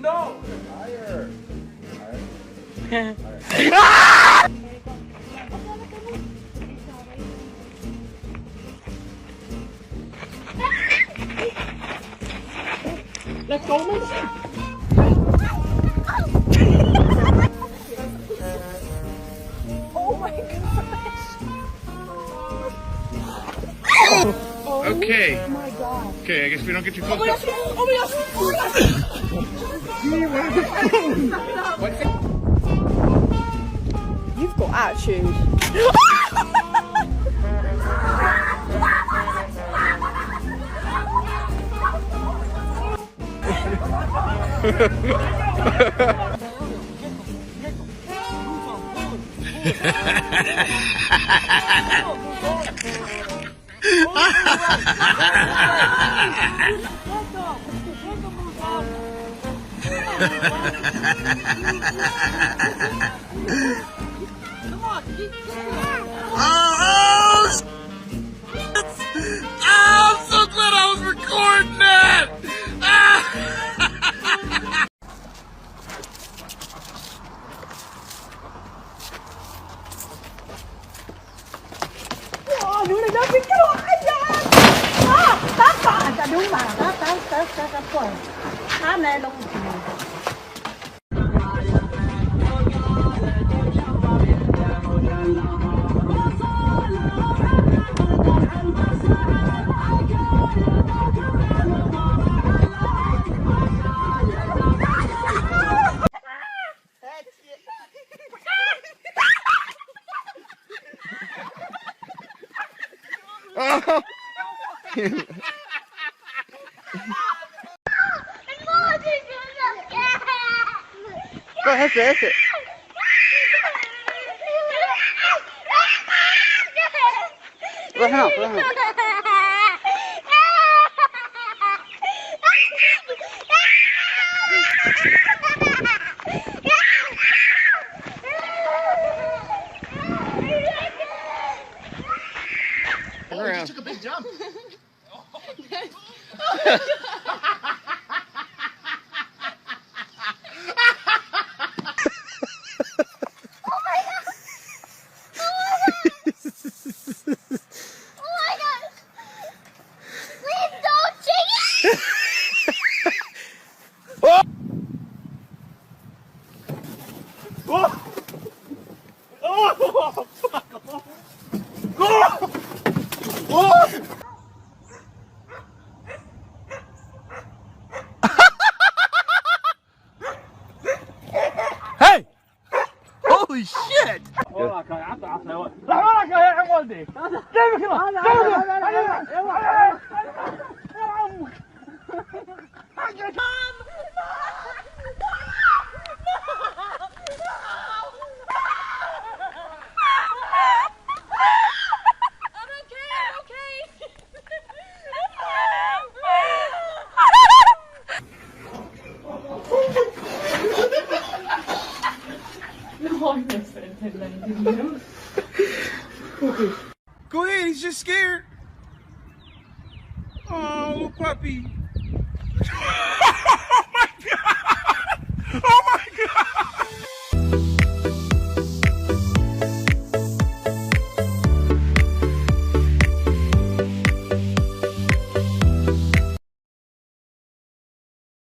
no! Higher. Let's go, miss. Oh my gosh. Okay. Oh my god. Okay, I guess we don't get too close. Oh my gosh. Oh my gosh. Oh my gosh. You've got attitude. I'm so glad I was recording that! Đứa này nó biết cái loại nha. Tát phải cả đúng mà tát quần. Tát này đâu. Oh. Go ahead, that's it. Let him out, let him out. Oh, you just took a big jump. Hey! Holy shit! Go ahead, he's just scared. Oh, little puppy.